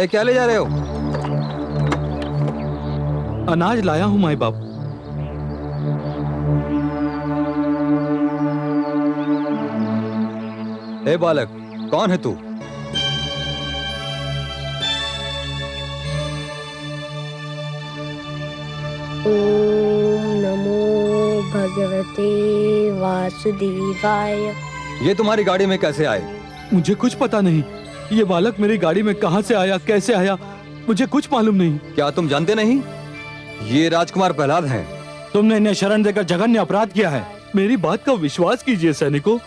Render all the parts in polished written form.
क्या ले जा रहे हो? अनाज लाया हूं माई बाप। ए बालक, कौन है तू? ओम नमो भगवते वासुदेवाय। ये तुम्हारी गाड़ी में कैसे आए? मुझे कुछ पता नहीं। ये बालक मेरी गाड़ी में कहां से आया, कैसे आया, मुझे कुछ मालूम नहीं। क्या तुम जानते नहीं? ये राजकुमार प्रहलाद हैं। तुमने इन्हें शरण देकर जघन्य अपराध किया है। मेरी बात का विश्वास कीजिए सैनिकों,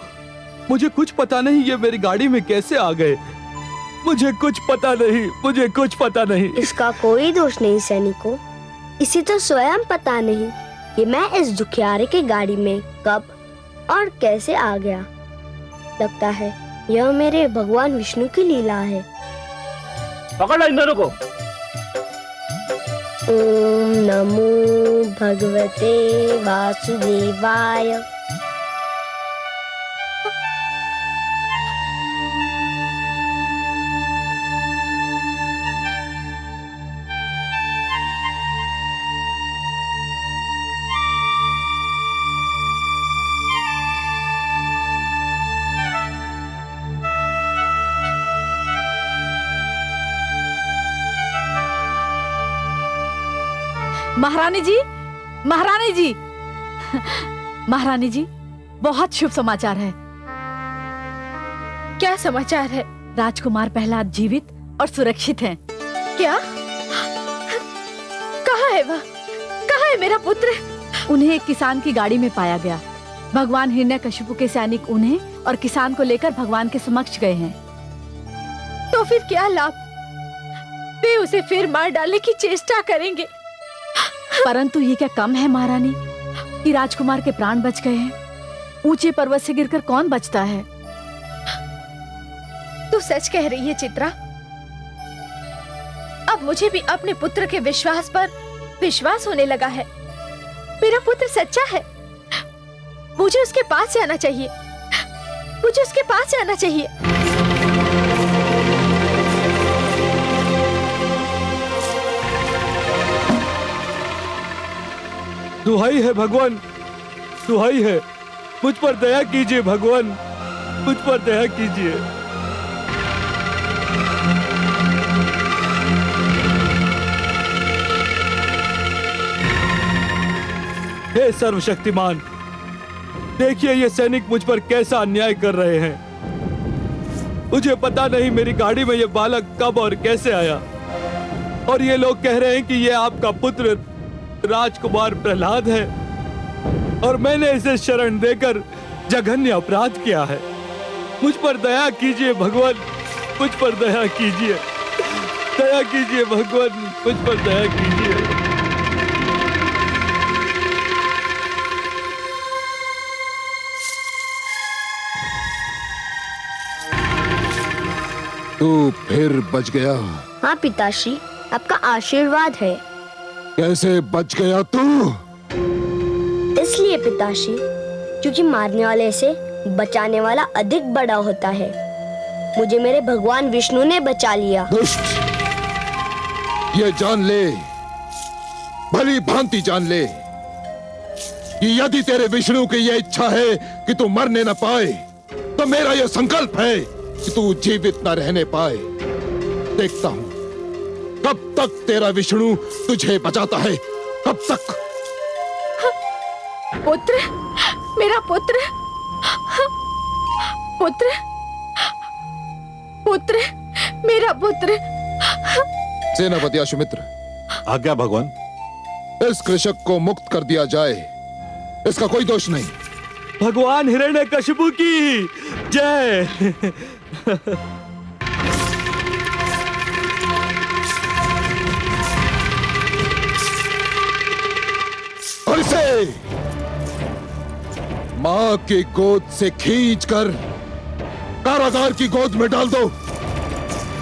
मुझे कुछ पता नहीं ये मेरी गाड़ी में कैसे आ गए। मुझे कुछ पता नहीं, मुझे कुछ पता नहीं। इसका कोई दोष नहीं सैनिकों, इसे तो स्वयं पता नहीं कि मैं इस दुखियारे की गाड़ी में कब और कैसे आ गया। लगता है यह मेरे भगवान विष्णु की लीला है। पकड़ो इन दोनों को। ओम नमो भगवते वासुदेवाय। महारानी जी, महारानी जी, महारानी जी, बहुत शुभ समाचार है। क्या समाचार है? राजकुमार प्रहलाद जीवित और सुरक्षित हैं। क्या? कहाँ है वह? कहाँ है मेरा पुत्र? उन्हें एक किसान की गाड़ी में पाया गया। भगवान हिरण्यकशिपु के सैनिक उन्हें और किसान को लेकर भगवान के समक्ष गए हैं। तो फिर क्या लाभ? वे उसे फिर मार डालने की चेष्टा करेंगे। परंतु ये क्या कम है महारानी कि राजकुमार के प्राण बच गए हैं। ऊंचे पर्वत से गिरकर कौन बचता है? तू सच कह रही है चित्रा। अब मुझे भी अपने पुत्र के विश्वास पर विश्वास होने लगा है। मेरा पुत्र सच्चा है। मुझे उसके पास जाना चाहिए। मुझे उसके पास जाना चाहिए। दुहाई है भगवान, दुहाई है, मुझ पर दया कीजिए भगवान, मुझ पर दया कीजिए। हे सर्वशक्तिमान, देखिए ये सैनिक मुझ पर कैसा अन्याय कर रहे हैं। मुझे पता नहीं मेरी गाड़ी में ये बालक कब और कैसे आया, और ये लोग कह रहे हैं कि ये आपका पुत्र राजकुमार प्रहलाद है और मैंने इसे शरण देकर जघन्य अपराध किया है। मुझ पर दया कीजिए भगवान, मुझ पर दया कीजिए, दया कीजिए भगवान, मुझ पर दया कीजिए। तू फिर बच गया। हाँ पिताश्री, आपका आशीर्वाद है। कैसे बच गया तू? इसलिए पिताश्री, क्योंकि मारने वाले से बचाने वाला अधिक बड़ा होता है। मुझे मेरे भगवान विष्णु ने बचा लिया। दुष्ट, ये जान ले, भली भांति जान ले कि यदि तेरे विष्णु की यह इच्छा है कि तू मरने न पाए, तो मेरा यह संकल्प है कि तू जीवित न रहने पाए। देखता हूं कब तक तेरा विष्णु तुझे बचाता है, कब तक। पुत्र, मेरा पुत्र, पुत्र, पुत्र, मेरा पुत्र। सेनापति अश्वमित्र, आज्ञा भगवान। इस कृषक को मुक्त कर दिया जाए, इसका कोई दोष नहीं। भगवान हिरण्यकशिपु की जय। और इसे मां की गोद से खींचकर कारागार की गोद में डाल दो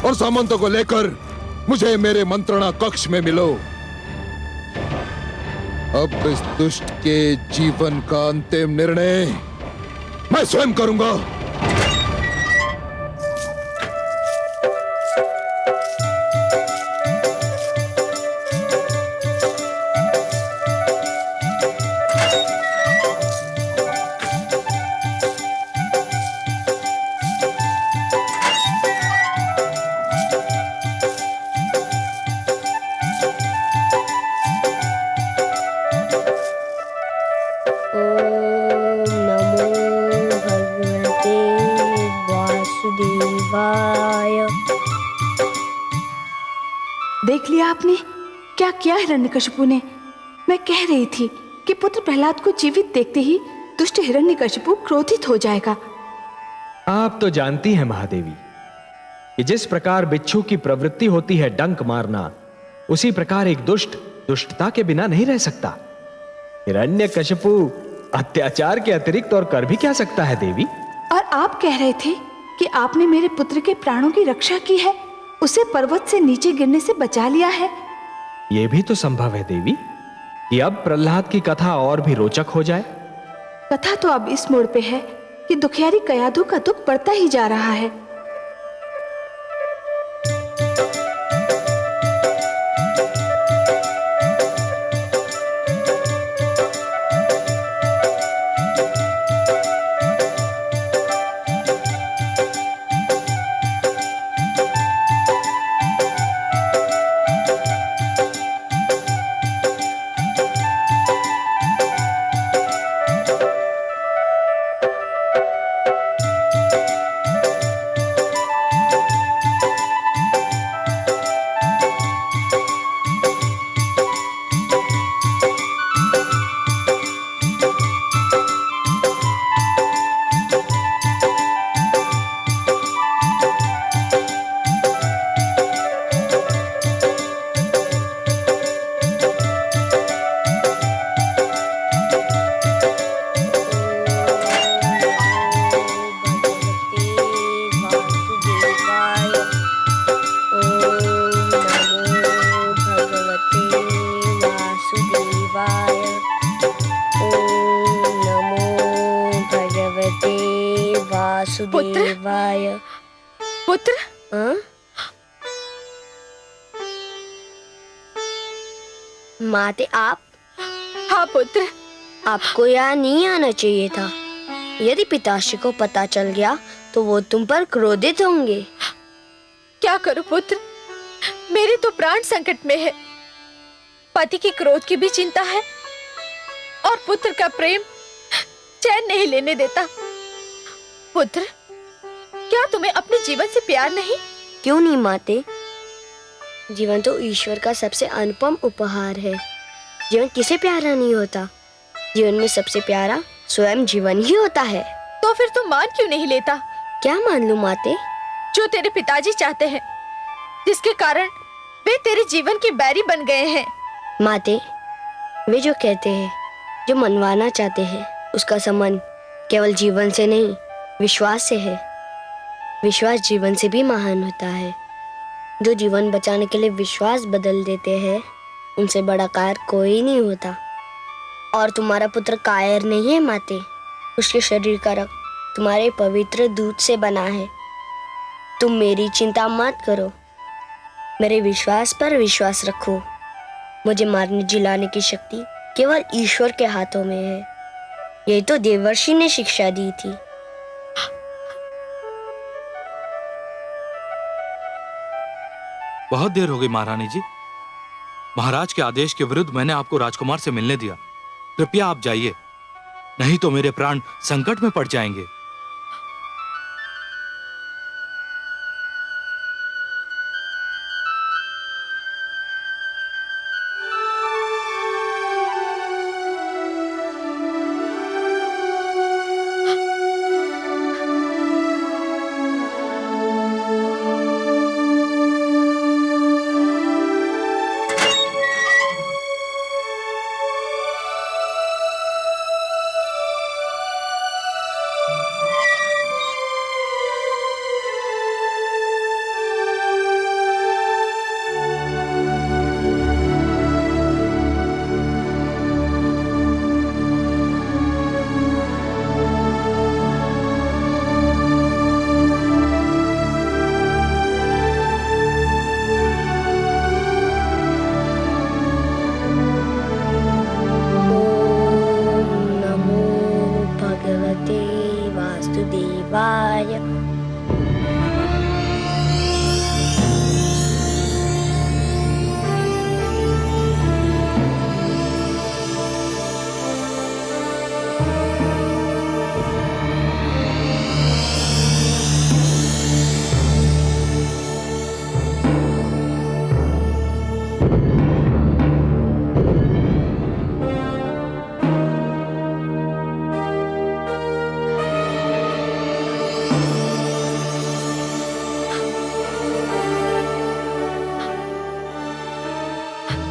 और सामंतों को लेकर मुझे मेरे मंत्रणा कक्ष में मिलो। अब इस दुष्ट के जीवन का अंतिम निर्णय मैं स्वयं करूंगा। आपने? क्या किया हिरण्यकशिपु ने? मैं कह रही थी कि पुत्र प्रहलाद को जीवित देखते ही दुष्ट हिरण्यकशिपु क्रोधित हो जाएगा। आप तो जानती हैं महादेवी कि जिस प्रकार बिच्छू की प्रवृत्ति होती है डंक मारना, उसी प्रकार एक दुष्ट दुष्टता के बिना नहीं रह सकता। हिरण्यकशिपु अत्याचार के अतिरिक्त और कर भी क्या सकता है देवी? और आप कह रहे थे कि आपने मेरे पुत्र के प्राणों की रक्षा की है, उसे पर्वत से नीचे गिरने से बचा लिया है। यह भी तो संभव है देवी कि अब प्रहलाद की कथा और भी रोचक हो जाए। कथा तो अब इस मोड़ पे है कि दुखियारी कयाधु का दुख बढ़ता ही जा रहा है। वासुदेवाय। पुत्र, हाँ? माते आप? हाँ पुत्र। आपको यहाँ नहीं आना चाहिए था। यदि पिताश्री को पता चल गया तो वो तुम पर क्रोधित होंगे। क्या करूं पुत्र, मेरे तो प्राण संकट में है। पति की क्रोध की भी चिंता है और पुत्र का प्रेम चैन नहीं लेने देता। पुत्र, क्या तुम्हें अपने जीवन से प्यार नहीं? क्यों नहीं माते? जीवन तो ईश्वर का सबसे अनुपम उपहार है। जीवन किसे प्यारा नहीं होता? जीवन में सबसे प्यारा स्वयं जीवन ही होता है। तो फिर तुम मान क्यों नहीं लेता? क्या मान लूं माते? जो तेरे पिताजी चाहते हैं, जिसके कारण वे तेरे जीवन के बैरी बन गए हैं। माते, वे जो कहते हैं, जो मनवाना चाहते हैं, उसका संबंध केवल जीवन से नहीं, विश्वास से है। विश्वास जीवन से भी महान होता है। जो जीवन बचाने के लिए विश्वास बदल देते हैं, उनसे बड़ा कायर कोई नहीं होता। और तुम्हारा पुत्र कायर नहीं है माते। उसके शरीर का रक्त तुम्हारे पवित्र दूध से बना है। तुम मेरी चिंता मत करो, मेरे विश्वास पर विश्वास रखो। मुझे मारने जिलाने की शक्ति केवल ईश्वर के हाथों में है। यही तो देवर्षि ने शिक्षा दी थी। बहुत देर हो गई महारानी जी। महाराज के आदेश के विरुद्ध मैंने आपको राजकुमार से मिलने दिया। कृपया आप जाइए, नहीं तो मेरे प्राण संकट में पड़ जाएंगे।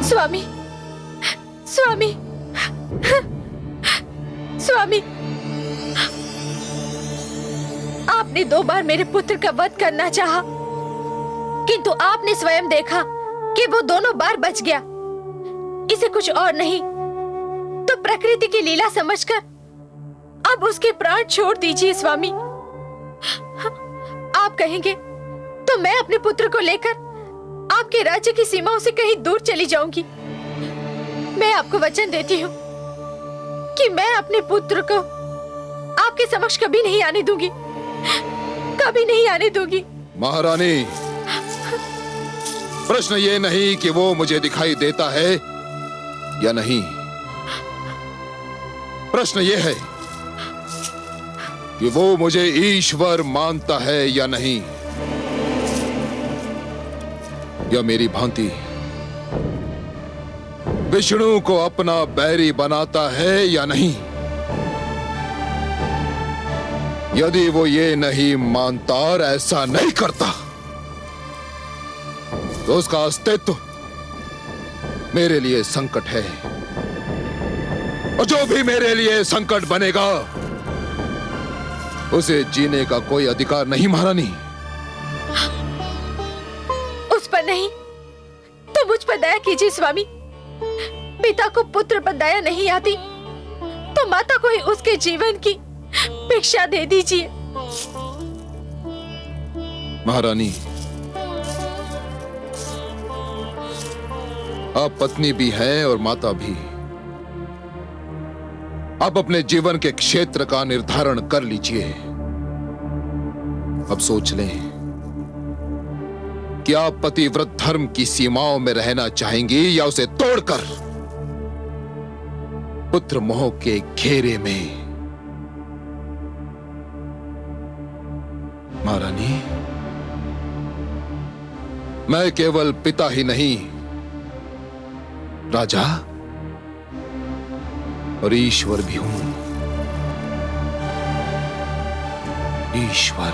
स्वामी, स्वामी, स्वामी, आपने 2 बार मेरे पुत्र का वध करना चाहा, किंतु आपने स्वयं देखा कि वो दोनों बार बच गया। इसे कुछ और नहीं तो प्रकृति की लीला समझकर अब उसके प्राण छोड़ दीजिए स्वामी। आप कहेंगे तो मैं अपने पुत्र को लेकर आपके राज्य की सीमाओं से कहीं दूर चली जाऊंगी। मैं आपको वचन देती हूँ कि मैं अपने पुत्र को आपके समक्ष कभी नहीं आने दूंगी, कभी नहीं आने दूंगी। महारानी, प्रश्न ये नहीं कि वो मुझे दिखाई देता है या नहीं, प्रश्न ये है कि वो मुझे ईश्वर मानता है या नहीं, या मेरी भांति विष्णु को अपना बैरी बनाता है या नहीं। यदि वो ये नहीं मानता और ऐसा नहीं करता तो उसका अस्तित्व मेरे लिए संकट है, और जो भी मेरे लिए संकट बनेगा उसे जीने का कोई अधिकार नहीं। महारानी, उस पर नहीं तो मुझ पर दया कीजिए स्वामी। पिता को पुत्र पर दया नहीं आती तो माता को ही उसके जीवन की भिक्षा दे दीजिए। महारानी, आप पत्नी भी हैं और माता भी। आप अपने जीवन के क्षेत्र का निर्धारण कर लीजिए। अब सोच लें कि आप पतिव्रत धर्म की सीमाओं में रहना चाहेंगी या उसे तोड़कर पुत्र मोह के घेरे में। महारानी, मैं केवल पिता ही नहीं, राजा और ईश्वर भी हूं। ईश्वर,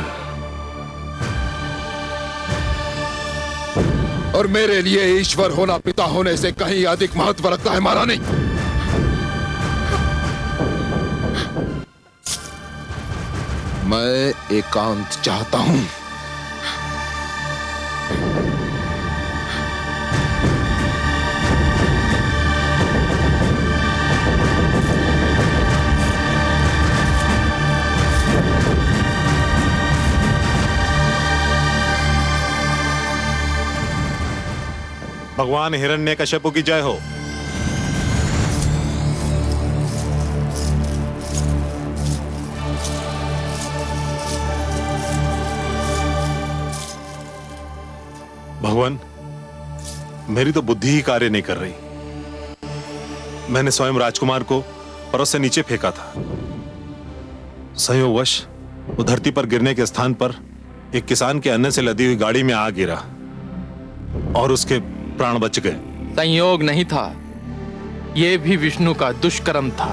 और मेरे लिए ईश्वर होना पिता होने से कहीं अधिक महत्व रखता है। महारानी, मैं एकांत चाहता हूं। भगवान हिरण्यकश्यप की जय हो। भगवान, मेरी तो बुद्धि ही कार्य नहीं कर रही। मैंने स्वयं राजकुमार को पर्वत से नीचे फेंका था। संयोगवश वो धरती पर गिरने के स्थान पर एक किसान के अन्न से लदी हुई गाड़ी में आ गिरा और उसके प्राण बच गए। संयोग नहीं था, यह भी विष्णु का दुष्कर्म था।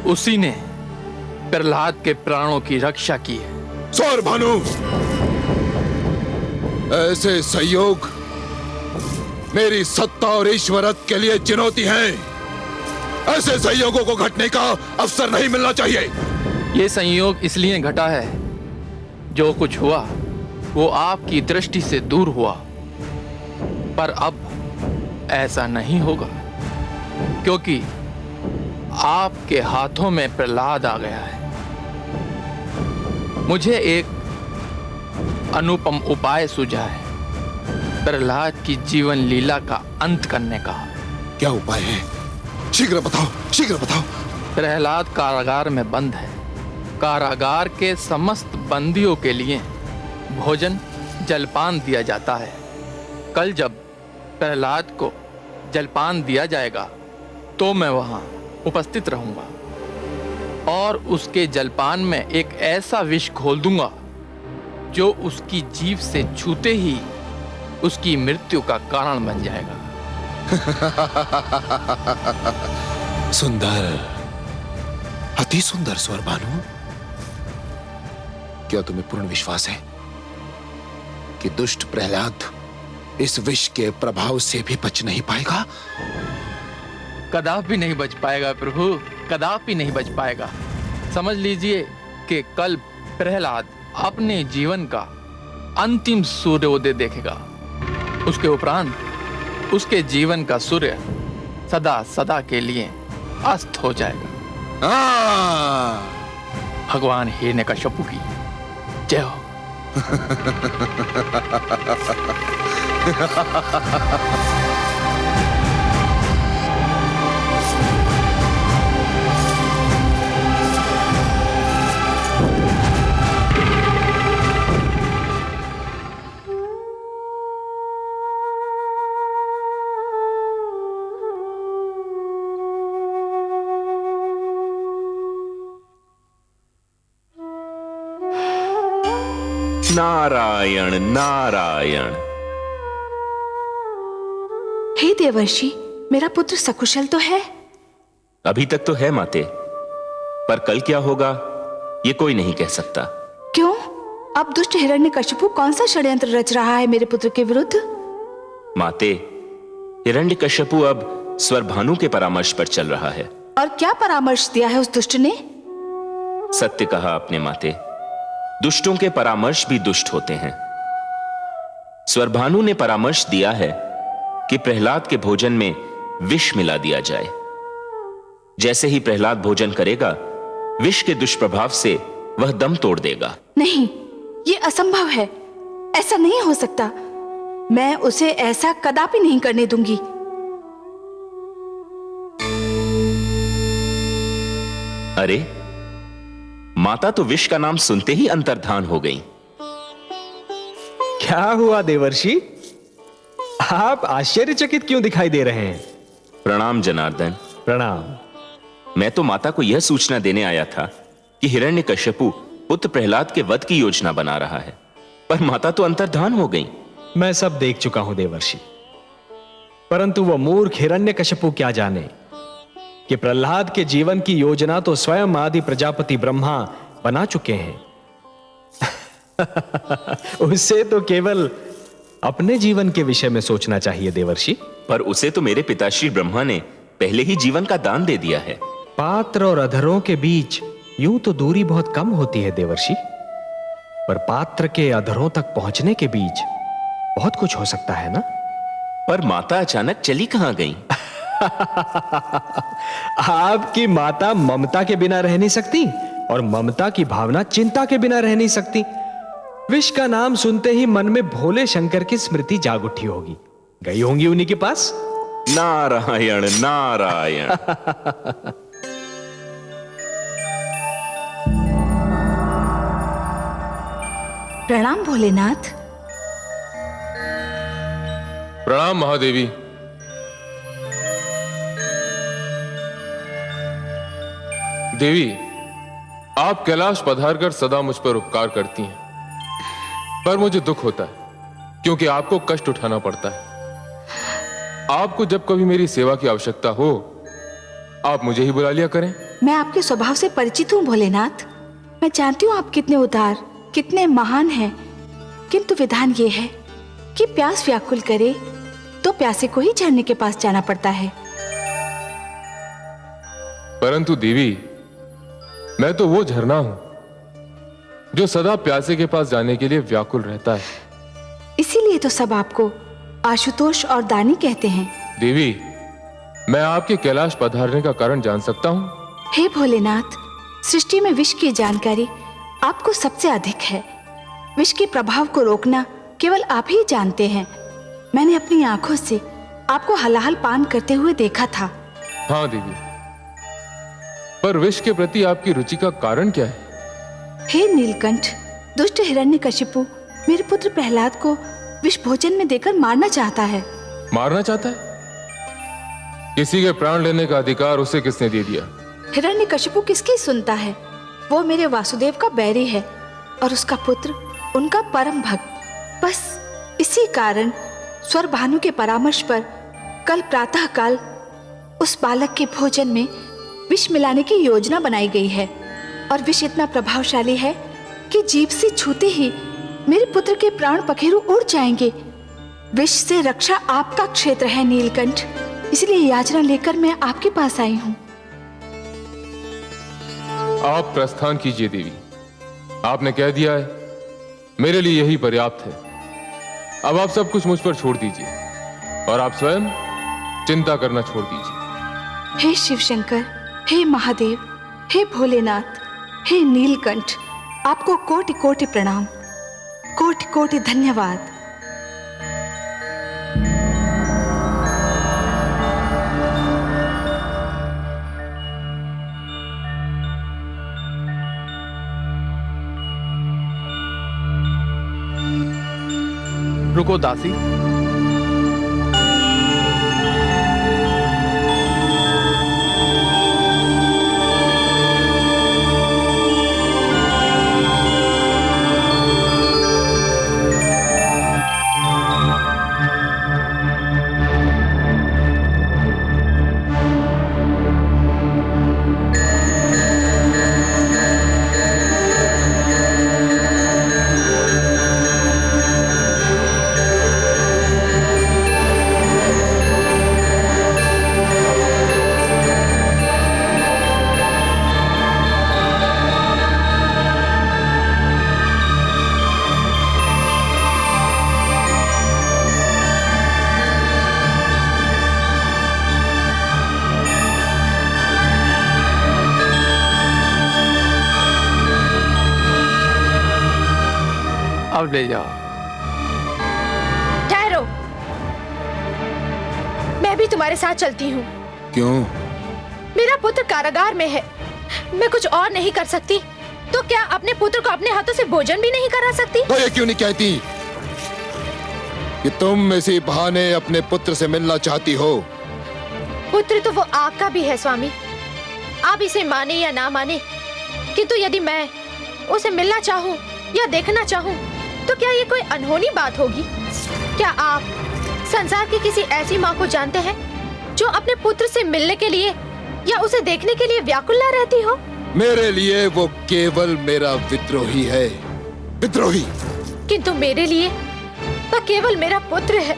उसी ने प्रहलाद के प्राणों की रक्षा की है। सौर भानु, ऐसे संयोग मेरी सत्ता और ईश्वरत्व के लिए चुनौती है। ऐसे संयोगों को घटने का अवसर नहीं मिलना चाहिए। ये संयोग इसलिए घटा है, जो कुछ हुआ वो आपकी दृष्टि से दूर हुआ, पर अब ऐसा नहीं होगा, क्योंकि आपके हाथों में प्रहलाद आ गया है। मुझे एक अनुपम उपाय सूझा है प्रहलाद की जीवन लीला का अंत करने का। क्या उपाय है? शीघ्र बताओ, शीघ्र बताओ। प्रहलाद कारागार में बंद है। कारागार के समस्त बंदियों के लिए भोजन जलपान दिया जाता है। कल जब प्रहलाद को जलपान दिया जाएगा तो मैं वहां उपस्थित रहूंगा और उसके जलपान में एक ऐसा विष घोल दूंगा जो उसकी जीभ से छूते ही उसकी मृत्यु का कारण बन जाएगा। सुंदर, अति सुंदर स्वर भानु। क्या तुम्हें पूर्ण विश्वास है कि दुष्ट प्रहलाद इस विष के प्रभाव से भी बच नहीं पाएगा? कदापि नहीं बच पाएगा प्रभु, कदापि नहीं बच पाएगा। समझ लीजिए कि कल प्रहलाद अपने जीवन का अंतिम सूर्योदय देखेगा। उसके उपरांत उसके जीवन का सूर्य सदा सदा के लिए अस्त हो जाएगा। भगवान हिरण्यकश्यप की जय हो। नारायण नारायण। हे देवर्षि, मेरा पुत्र सकुशल तो है? अभी तक तो है माते, पर कल क्या होगा ये कोई नहीं कह सकता। क्यों? अब दुष्ट हिरण्यकशिपु कौन सा षड्यंत्र रच रहा है मेरे पुत्र के विरुद्ध? माते, हिरण्यकश्यपु अब स्वरभानु के परामर्श पर चल रहा है। और क्या परामर्श दिया है उस दुष्ट ने? सत्य कहा आपने माते, दुष्टों के परामर्श भी दुष्ट होते हैं। स्वरभानु ने परामर्श दिया है कि प्रहलाद के भोजन में विष मिला दिया जाए। जैसे ही प्रहलाद भोजन करेगा, विष के दुष्प्रभाव से वह दम तोड़ देगा। नहीं, ये असंभव है, ऐसा नहीं हो सकता। मैं उसे ऐसा कदापि नहीं करने दूंगी। अरे, माता तो विष का नाम सुनते ही अंतर्धान हो गई। क्या हुआ देवर्षि? आप आश्चर्यचकित क्यों दिखाई दे रहे हैं? प्रणाम जनार्दन। प्रणाम। मैं तो माता को यह सूचना देने आया था कि हिरण्यकश्यपु पुत्र प्रहलाद के वध की योजना बना रहा है, पर माता तो अंतर्धान हो गई। मैं सब देख चुका हूं देवर्षि, परंतु वह मूर्ख हिरण्यकश्यपु क्या जाने कि प्रहलाद के जीवन की योजना तो स्वयं आदि प्रजापति ब्रह्मा बना चुके हैं। उससे तो केवल अपने जीवन के विषय में सोचना चाहिए देवर्षि। पर उसे तो मेरे पिताश्री ब्रह्मा ने पहले ही जीवन का दान दे दिया है। पात्र और अधरों के बीच यूं तो दूरी बहुत कम होती है देवर्षि, पर पात्र के अधरों तक पहुंचने के बीच बहुत कुछ हो सकता है ना। पर माता अचानक चली कहां गई? आपकी माता ममता के बिना रह नहीं सकती, और ममता की भावना चिंता के बिना रह नहीं सकती। विष का नाम सुनते ही मन में भोले शंकर की स्मृति जाग उठी होगी। गई होंगी उन्हीं के पास। नारायण नारायण। प्रणाम भोलेनाथ। प्रणाम महादेवी। देवी, आप कैलाश पधारकर सदा मुझ पर उपकार करती हैं, पर मुझे दुख होता है क्योंकि आपको कष्ट उठाना पड़ता है। आपको जब कभी मेरी सेवा की आवश्यकता हो, आप मुझे ही बुला लिया करें। मैं आपके स्वभाव से परिचित हूँ भोलेनाथ। मैं जानती हूँ आप कितने उदार, कितने महान हैं, किंतु विधान ये है कि प्यास व्याकुल करे तो प्यासे को ही झरने के पास जाना पड़ता है। परंतु देवी, मैं तो वो झरना हूं जो सदा प्यासे के पास जाने के लिए व्याकुल रहता है। इसीलिए तो सब आपको आशुतोष और दानी कहते हैं। देवी, मैं आपके कैलाश पधारने का कारण जान सकता हूं? हे भोलेनाथ, सृष्टि में विष की जानकारी आपको सबसे अधिक है। विष के प्रभाव को रोकना केवल आप ही जानते हैं। मैंने अपनी आंखों से आपको हलाहल पान करते हुए देखा था। हाँ देवी, पर विष के प्रति आपकी रुचि का कारण क्या है? हे नीलकंठ, दुष्ट हिरण्यकशिपु मेरे पुत्र प्रहलाद को विष भोजन में देकर मारना चाहता है। मारना चाहता है? किसी के प्राण लेने का अधिकार उसे किसने दे दिया? हिरण्यकशिपु किसकी सुनता है? वो मेरे वासुदेव का बैरी है और उसका पुत्र उनका परम भक्त। बस इसी कारण स्वरभानु के परामर्श पर कल प्रातः काल उस बालक के भोजन में विष मिलाने की योजना बनाई गई है और विष इतना प्रभावशाली है कि जीभ से छूते ही मेरे पुत्र के प्राण पखेरु उड़ जाएंगे। विष से रक्षा आपका क्षेत्र है नीलकंठ, इसलिए याचना लेकर मैं आपके पास आई हूँ। आप प्रस्थान कीजिए देवी, आपने कह दिया है, मेरे लिए यही पर्याप्त है। अब आप सब कुछ मुझ पर छोड़ दीजिए और आप स्वयं चिंता करना छोड़ दीजिए। हे शिव शंकर, हे महादेव, हे भोलेनाथ, हे नीलकंठ, आपको कोटि कोटि प्रणाम, कोटि कोटि धन्यवाद। रुको दासी, अब ले जाओ। ठहरो, मैं भी तुम्हारे साथ चलती हूँ। क्यों? मेरा पुत्र कारागार में है, मैं कुछ और नहीं कर सकती, तो क्या अपने पुत्र को अपने हाथों से भोजन भी नहीं करा सकती? तो ये क्यों नहीं कहती कि तुम इसी बहाने अपने पुत्र से मिलना चाहती हो? पुत्र तो वो आपका भी है स्वामी, आप इसे माने या ना माने, किंतु यदि मैं उसे मिलना चाहूँ या देखना चाहूँ तो क्या ये कोई अनहोनी बात होगी? क्या आप संसार की किसी ऐसी माँ को जानते हैं जो अपने पुत्र से मिलने के लिए या उसे देखने के लिए व्याकुल न रहती हो? मेरे लिए वो केवल मेरा विद्रोही है, विद्रोही। किंतु मेरे लिए वह केवल मेरा पुत्र है।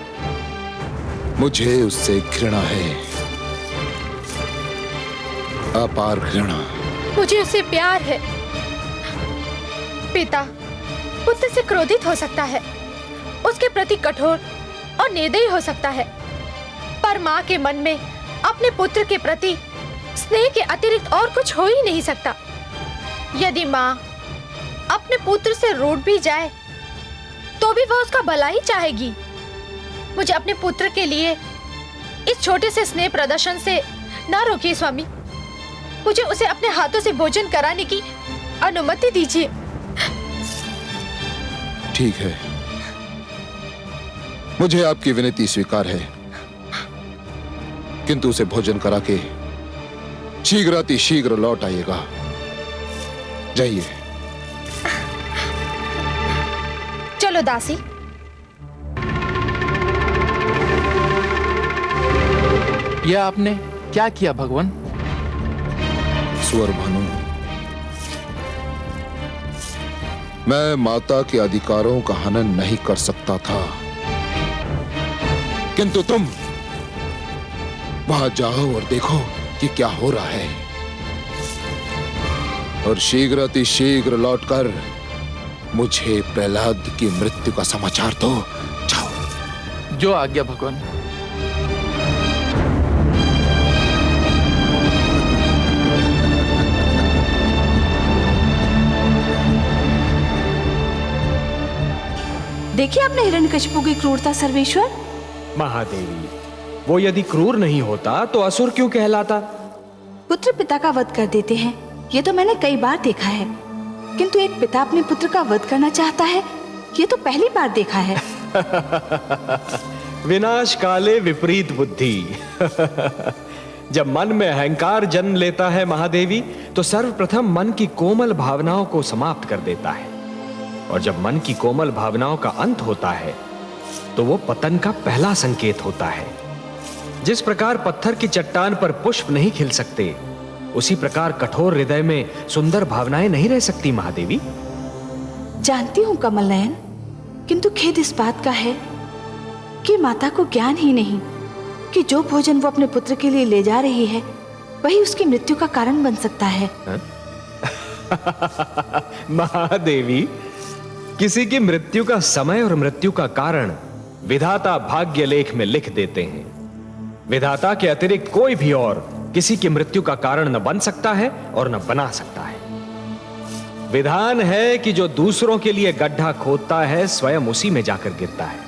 मुझे उससे घृणा है, अपार घृणा। मुझे उससे प्यार है। पिता पुत्र से क्रोधित हो सकता है, उसके प्रति कठोर और निर्दयी हो सकता है, पर माँ के मन में अपने पुत्र के प्रति स्नेह के अतिरिक्त और कुछ हो ही नहीं सकता। यदि माँ अपने पुत्र से रूठ भी जाए तो भी वह उसका भला ही चाहेगी। मुझे अपने पुत्र के लिए इस छोटे से स्नेह प्रदर्शन से न रोकिए स्वामी, मुझे उसे अपने हाथों से भोजन कराने की अनुमति दीजिए। ठीक है, मुझे आपकी विनती स्वीकार है, किंतु उसे भोजन करा के शीघ्र लौट आइएगा। जाइए। चलो दासी। यह आपने क्या किया भगवान? सुअर भानु, मैं माता के अधिकारों का हनन नहीं कर सकता था, किंतु तुम वहां जाओ और देखो कि क्या हो रहा है, और शीघ्र लौटकर मुझे प्रहलाद की मृत्यु का समाचार दो। जाओ। जो आज्ञा भगवान। देखिए आपने हिरण्यकशिपु की क्रूरता सर्वेश्वर। महादेवी, वो यदि क्रूर नहीं होता तो असुर क्यों कहलाता? पुत्र पिता का वध कर देते हैं, ये तो मैंने कई बार देखा है, किंतु एक पिता अपने पुत्र का वध करना चाहता है, ये तो पहली बार देखा है। विनाश काले विपरीत बुद्धि। जब मन में अहंकार जन्म लेता है महादेवी, तो सर्वप्रथम मन की कोमल भावनाओं को समाप्त कर देता है, और जब मन की कोमल भावनाओं का अंत होता है तो वो पतन का पहला संकेत होता है। जिस प्रकार पत्थर की चट्टान पर पुष्प नहीं खिल सकते, उसी प्रकार कठोर हृदय में सुंदर भावनाएं नहीं रह सकती महादेवी। जानती हूँ कमल नयन, किंतु खेद इस बात का है कि माता को ज्ञान ही नहीं कि जो भोजन वो अपने पुत्र के लिए ले जा रही है वही उसकी मृत्यु का कारण बन सकता है। महादेवी, किसी की मृत्यु का समय और मृत्यु का कारण विधाता भाग्य लेख में लिख देते हैं। विधाता के अतिरिक्त कोई भी और किसी की मृत्यु का कारण न बन सकता है और न बना सकता है। विधान है कि जो दूसरों के लिए गड्ढा खोदता है स्वयं उसी में जाकर गिरता है।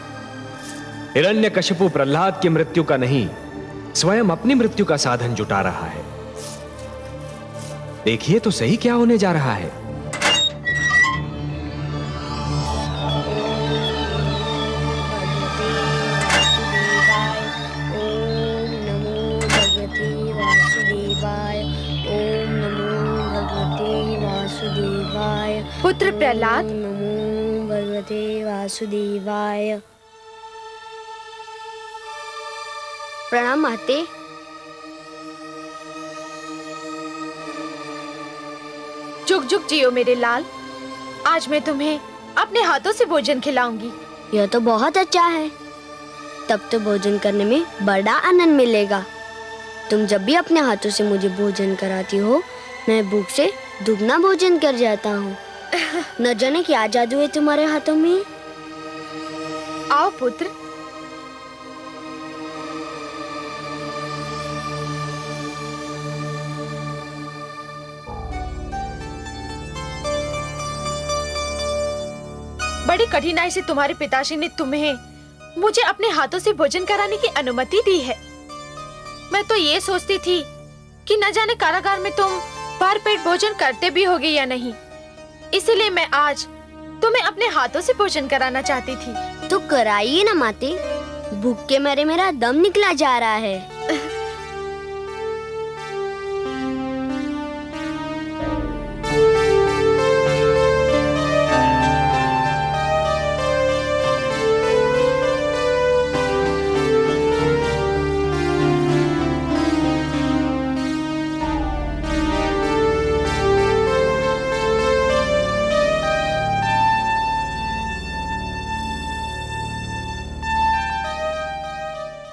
हिरण्यकशिपु प्रहलाद की मृत्यु का नहीं, स्वयं अपनी मृत्यु का साधन जुटा रहा है। देखिए तो सही क्या होने जा रहा है। पुत्र प्रहलाद, नमो भगवते वासुदेवाय। प्रणाम माते। जुग जुग जियो मेरे लाल। आज मैं तुम्हें अपने हाथों से भोजन खिलाऊंगी। यह तो बहुत अच्छा है। तब तो भोजन करने में बड़ा आनंद मिलेगा। तुम जब भी अपने हाथों से मुझे भोजन कराती हो, मैं भूख से दुगना भोजन कर जाता हूँ। न जाने क्या जादू है तुम्हारे हाथों में। आओ पुत्र। बड़ी कठिनाई से तुम्हारे पिताश्री ने तुम्हें मुझे अपने हाथों से भोजन कराने की अनुमति दी है। मैं तो ये सोचती थी कि न जाने कारागार में तुम भर पेट भोजन करते भी होगे या नहीं, इसीलिए मैं आज तुम्हें अपने हाथों से भोजन कराना चाहती थी। तो कराइए ना माते, भूख के मारे मेरा दम निकला जा रहा है।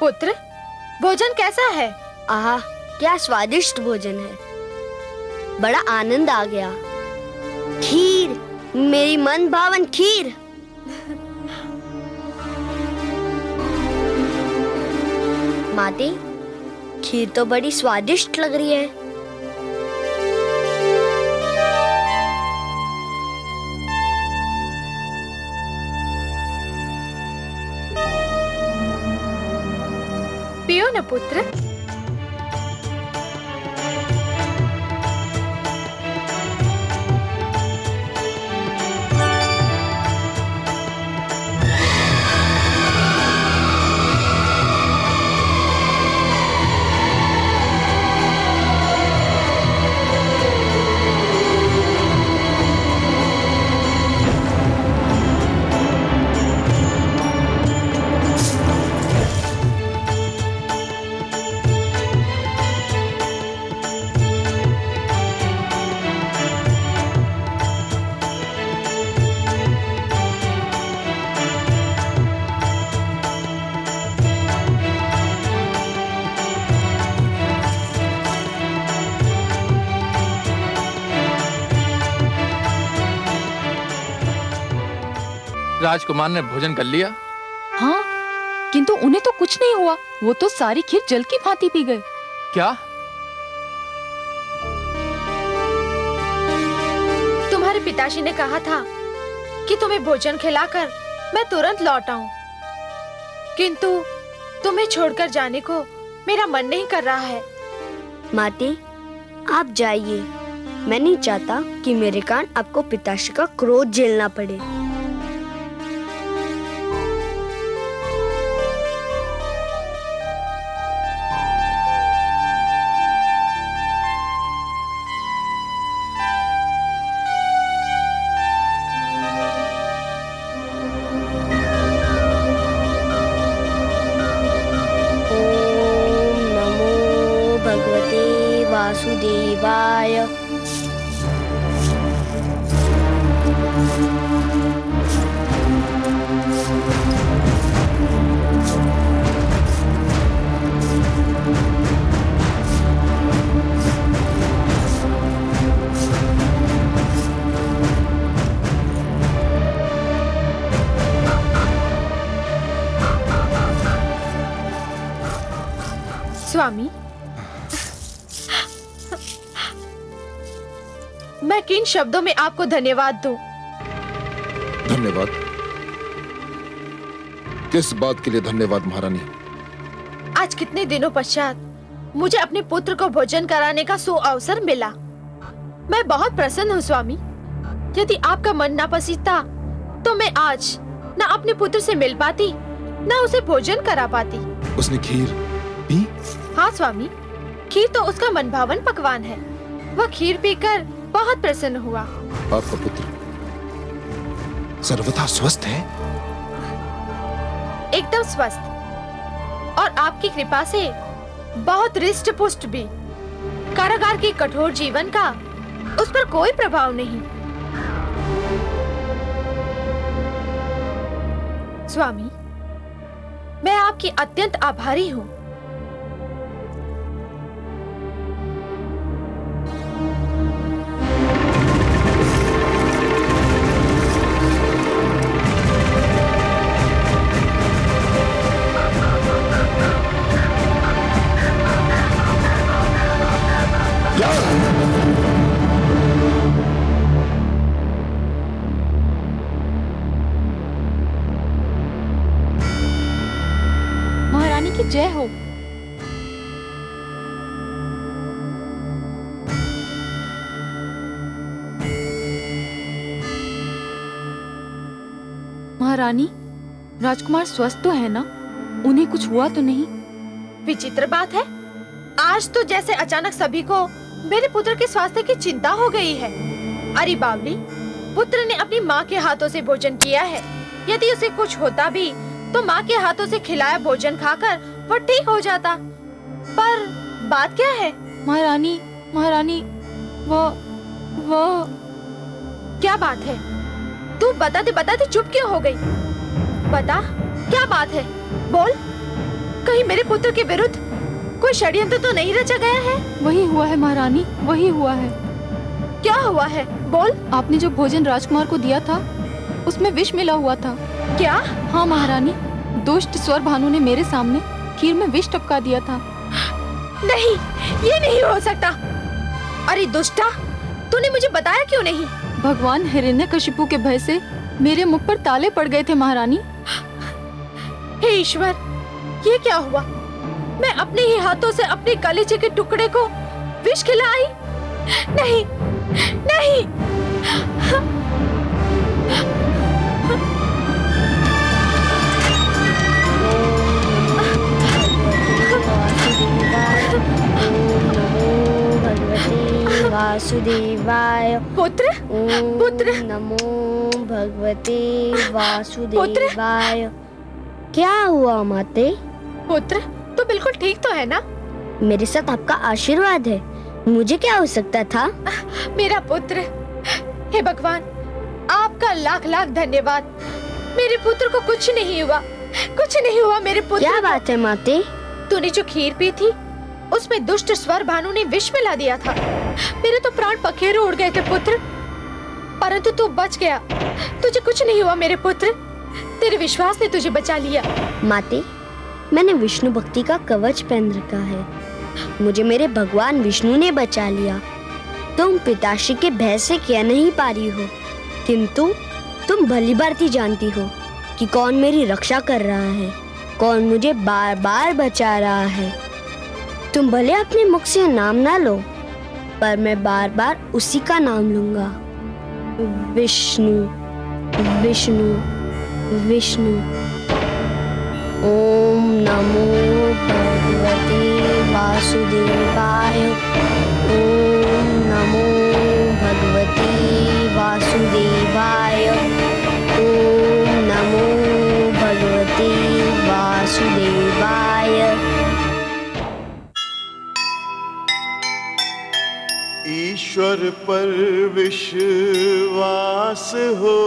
पुत्र, भोजन कैसा है? आहा, क्या स्वादिष्ट भोजन है। बड़ा आनंद आ गया। खीर, मेरी मन भावन खीर। माते, खीर तो बड़ी स्वादिष्ट लग रही है। पियो न पुत्र। राजकुमार ने भोजन कर लिया? हाँ, किंतु उन्हें तो कुछ नहीं हुआ। वो तो सारी खीर जल की भांति पी गए। क्या? तुम्हारे पिताश्री ने कहा था कि तुम्हें भोजन खिलाकर मैं तुरंत लौट आऊं, किंतु तुम्हें छोड़कर जाने को मेरा मन नहीं कर रहा है। माते, आप जाइए। मैं नहीं चाहता कि मेरे कारण आपको पिताश्री का क्रोध झेलना पड़े। वासुदेवाय। स्वामी, मैं किन शब्दों में आपको धन्यवाद दूं? धन्यवाद? किस बात के लिए धन्यवाद महारानी? आज कितने दिनों पश्चात मुझे अपने पुत्र को भोजन कराने का सुअवसर मिला। मैं बहुत प्रसन्न हूँ स्वामी। यदि आपका मन ना पसीजता तो मैं आज ना अपने पुत्र से मिल पाती, ना उसे भोजन करा पाती। उसने खीर पी? हाँ स्वामी, खीर तो उसका मनभावन पकवान है। वह खीर पीकर बहुत प्रसन्न हुआ। आपका पुत्र सर्वथा स्वस्थ है? एकदम स्वस्थ, और आपकी कृपा से बहुत रिष्ट पुष्ट भी। कारागार के कठोर जीवन का उस पर कोई प्रभाव नहीं। स्वामी, मैं आपकी अत्यंत आभारी हूँ। महारानी की जय हो। महारानी, राजकुमार स्वस्थ तो है ना? उन्हें कुछ हुआ तो नहीं? विचित्र बात है, आज तो जैसे अचानक सभी को मेरे पुत्र के स्वास्थ्य की चिंता हो गई है। अरे बावली, पुत्र ने अपनी माँ के हाथों से भोजन किया है। यदि उसे कुछ होता भी तो माँ के हाथों से खिलाया भोजन खाकर वो ठीक हो जाता। पर बात क्या है? महारानी, वो क्या बात है? तू बताते चुप क्यों हो गई? बता, क्या बात है? बोल। कहीं मेरे पुत्र के विरुद्ध कोई षड्यंत्र तो नहीं रचा गया है? वही हुआ है महारानी, वही हुआ है। क्या हुआ है? बोल। आपने जो भोजन राजकुमार को दिया था उसमें विष मिला हुआ था। क्या? हाँ महारानी, दुष्ट स्वर भानु ने मेरे सामने खीर में विष टपका दिया था। नहीं, ये नहीं हो सकता। अरे दुष्टा, तूने मुझे बताया क्यों नहीं? भगवान हिरण्यकशिपु के भय से मेरे मुख पर ताले पड़ गए थे महारानी। हे ईश्वर, ये क्या हुआ? मैं अपने ही हाथों से अपने कलेजे के टुकड़े को विष खिलाई? नहीं, नहीं। वासुदेवाय। पुत्र, पुत्र, नमो भगवते वासुदेवाय। क्या हुआ माते? पुत्र, तू बिल्कुल ठीक तो है ना? मेरे साथ आपका आशीर्वाद है, मुझे क्या हो सकता था? मेरा पुत्र, हे भगवान, आपका लाख लाख धन्यवाद। मेरे पुत्र को कुछ नहीं हुआ, कुछ नहीं हुआ मेरे पुत्र। क्या बात है माते? तूने जो खीर पी थी उसमें दुष्ट स्वर भानु ने विष मिला दिया था। मेरे तो प्राण पखेरु उड़ गए थे पुत्र, परंतु तू बच गया। तुझे कुछ नहीं हुआ मेरे पुत्र, तेरे विश्वास ने तुझे बचा लिया। माते, मैंने विष्णु भक्ति का कवच पहन रखा है, मुझे मेरे भगवान विष्णु ने बचा लिया। तुम पिताश्री के भय से कह नहीं पा रही हो, किंतु तुम भली भांति जानती हो कि कौन मेरी रक्षा कर रहा है, कौन मुझे बार बार बचा रहा है। तुम भले अपने मुख से नाम ना लो, पर मैं बार बार उसी का नाम लूंगा, विष्णु विष्णु विष्णु। ओम नमो भगवते वासुदेवाय। ओम नमो भगवते वासुदेवाय। ओम नमो भगवते वासुदेवाय। ईश्वर पर विश्वास हो,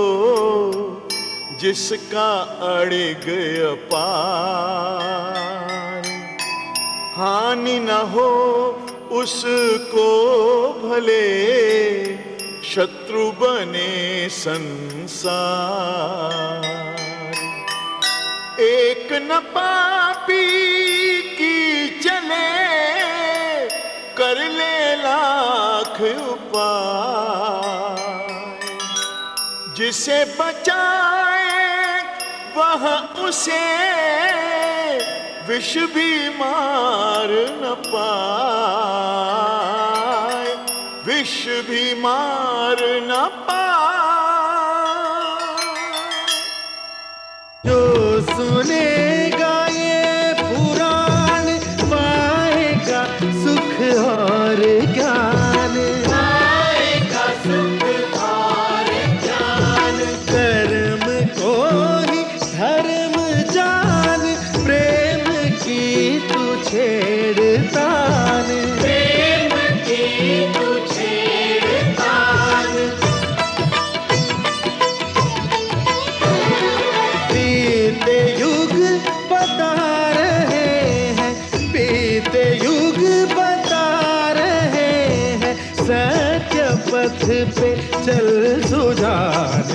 जिसका अड़िग अपार, हानि न हो उसको भले शत्रु बने संसार। एक न पापी की चले, कर ले लाख उपाय, जिसे बचाए वह उसे विष भी मार न पाए, विष भी मार न पाए। जो सुनेगा ये पुराण पाएगा सुख और ज्ञान, पाएगा सुख और ज्ञान। कर्म को ही धर्म जान, प्रेम की तू छेड़तान, प्रेम की तू छेड़तान। बीते युग बता रहे हैं, बीते युग बता रहे हैं, सत्य पथ पे चल सुजान।